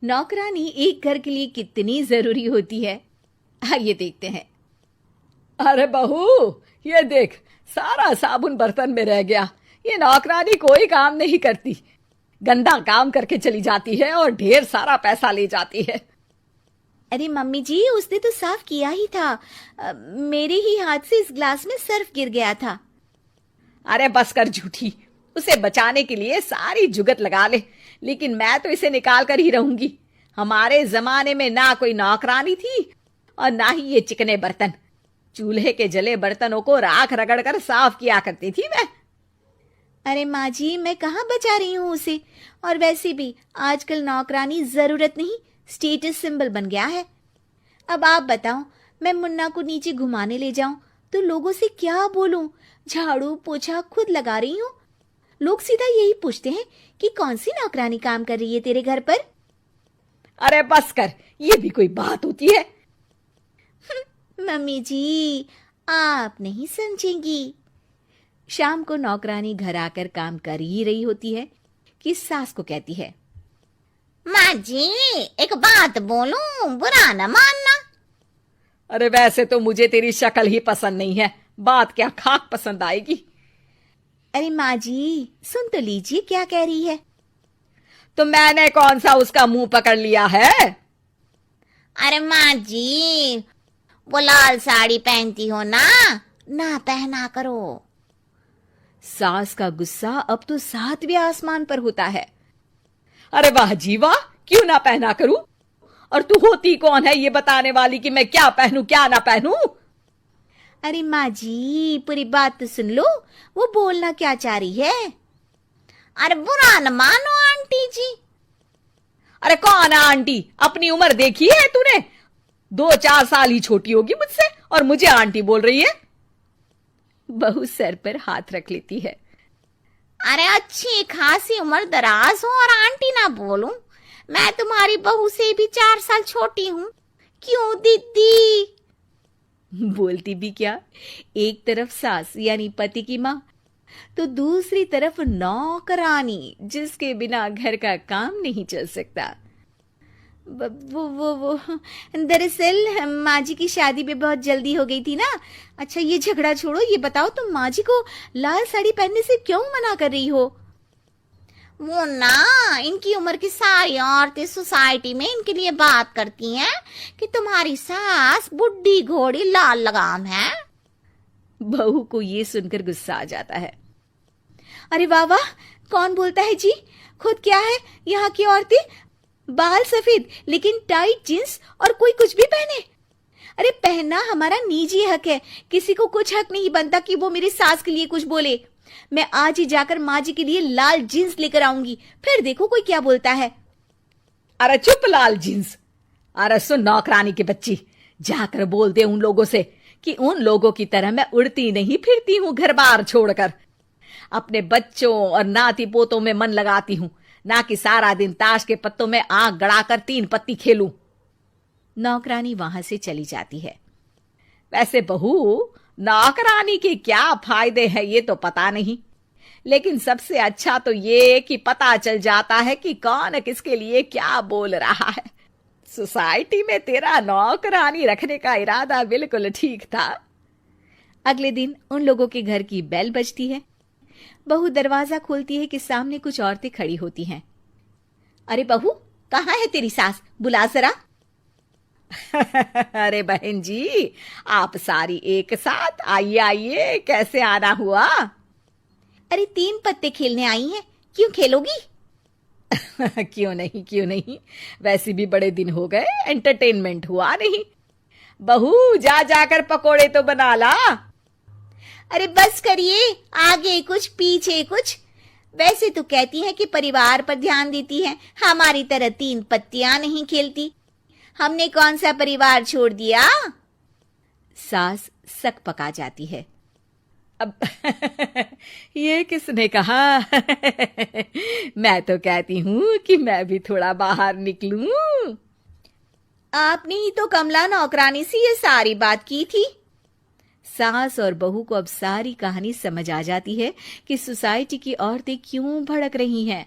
नौकरानी एक घर के लिए कितनी जरूरी होती है, आइए देखते हैं। अरे बहू, ये देख, सारा साबुन बर्तन में रह गया। ये नौकरानी कोई काम नहीं करती, गंदा काम करके चली जाती है और ढेर सारा पैसा ले जाती है। अरे मम्मी जी, उसने तो साफ किया ही था। मेरे ही हाथ से इस ग्लास में सर्फ गिर गया था। अरे बस कर झूठी, उसे बचाने के लिए सारी जुगत लगा ले, लेकिन मैं तो इसे निकाल कर ही रहूंगी। हमारे जमाने में ना कोई नौकरानी थी और ना ही ये चिकने बर्तन। चूल्हे के जले बर्तनों को राख रगड़ कर साफ किया करती थी मैं। अरे माँ जी, मैं कहाँ बचा रही हूँ उसे। और वैसे भी आजकल नौकरानी जरूरत नहीं, स्टेटस सिंबल बन गया है। अब आप बताओ, मैं मुन्ना को नीचे घुमाने ले जाऊं तो लोगों से क्या बोलूं? झाड़ू पोछा खुद लगा रही हूँ। लोग सीधा यही पूछते हैं कि कौन सी नौकरानी काम कर रही है तेरे घर पर। अरे बस कर, ये भी कोई बात होती है? मम्मी जी, आप नहीं समझेंगी। शाम को नौकरानी घर आकर काम कर ही रही होती है कि सास को कहती है, माँ जी, एक बात बोलूं, बुरा न मानना। अरे वैसे तो मुझे तेरी शक्ल ही पसंद नहीं है, बात क्या खाक पसंद आएगी। अरे माँ जी, सुन तो लीजिए क्या कह रही है। तो मैंने कौन सा उसका मुंह पकड़ लिया है? अरे माँ जी, वो लाल साड़ी पहनती हो ना, ना पहना करो। सास का गुस्सा अब तो 7वें आसमान पर होता है। अरे वाह जी वाह, क्यों ना पहना करूं? और तू होती कौन है ये बताने वाली कि मैं क्या पहनूं क्या ना पहनूं? अरे माँ जी, पूरी बात तो सुन लो, वो बोलना क्या चाह रही है। अरे बुरा न मानो आंटी जी। अरे कौन है आंटी? अपनी उम्र देखी है तूने? 2-4 साल ही छोटी होगी मुझसे और मुझे आंटी बोल रही है। बहू सर पर हाथ रख लेती है। अरे अच्छी खासी उम्र दराज हो और आंटी ना बोलूं? मैं तुम्हारी बहू से भी 4 साल छोटी हूँ। क्यों दीदी? बोलती भी क्या, एक तरफ सास यानी पति की माँ, तो दूसरी तरफ नौकरानी जिसके बिना घर का काम नहीं चल सकता। वो दरअसल माँ जी की शादी में बहुत जल्दी हो गई थी ना। अच्छा ये झगड़ा छोड़ो, ये बताओ तुम माँ जी को लाल साड़ी पहनने से क्यों मना कर रही हो? वो ना, इनकी उम्र की सारी औरतें सोसाइटी में इनके लिए बात करती हैं कि तुम्हारी सास बुढ़ी घोड़ी लाल लगाम है। बहू को ये सुनकर गुस्सा आ जाता है। अरे वाह वाह, कौन बोलता है जी? खुद क्या है यहाँ की औरतें, बाल सफेद लेकिन टाइट जींस और कोई कुछ भी पहने। अरे पहनना हमारा निजी हक है, किसी को कुछ हक नहीं बनता कि वो मेरी सास के लिए कुछ बोले। मैं आज ही जाकर माँ जी के लिए लाल जींस लेकर आऊंगी, फिर देखो कोई क्या बोलता है। अरे चुप लाल जींस। अरे सुन नौकरानी की बच्ची, जाकर बोल दे उन लोगों से कि उन लोगों की तरह मैं उड़ती नहीं फिरती हूं घर बार छोड़कर। अपने बच्चों और नाती पोतों में मन लगाती हूं, ना कि सारा दिन ताश के पत्तों में आंख गड़ाकर 3 पत्ती खेलूं। नौकरानी वहां से चली जाती है। वैसे बहू, नौकरानी के क्या फायदे हैं ये तो पता नहीं, लेकिन सबसे अच्छा तो ये कि पता चल जाता है कि कौन किसके लिए क्या बोल रहा है। सोसाइटी में तेरा नौकरानी रखने का इरादा बिल्कुल ठीक था। अगले दिन उन लोगों के घर की बेल बजती है। बहू दरवाजा खोलती है कि सामने कुछ औरतें खड़ी होती हैं। अरे बहू, कहाँ है तेरी सास? बुला जरा। अरे बहन जी, आप सारी एक साथ आइए आइए, कैसे आना हुआ? अरे 3 पत्ते खेलने आई हैं, क्यों खेलोगी? क्यों नहीं क्यों नहीं, वैसे भी बड़े दिन हो गए, एंटरटेनमेंट हुआ नहीं। बहू जा जाकर पकोड़े तो बना ला। अरे बस करिए, आगे कुछ पीछे कुछ। वैसे तो कहती है कि परिवार पर ध्यान देती है, हमारी तरह 3 पत्तियां नहीं खेलती। हमने कौन सा परिवार छोड़ दिया? सास सक पका जाती है। अब ये किसने कहा? मैं तो कहती हूं कि मैं भी थोड़ा बाहर निकलूं। आपने ही तो कमला नौकरानी से ये सारी बात की थी। सास और बहू को अब सारी कहानी समझ आ जाती है कि सोसाइटी की औरतें क्यों भड़क रही हैं।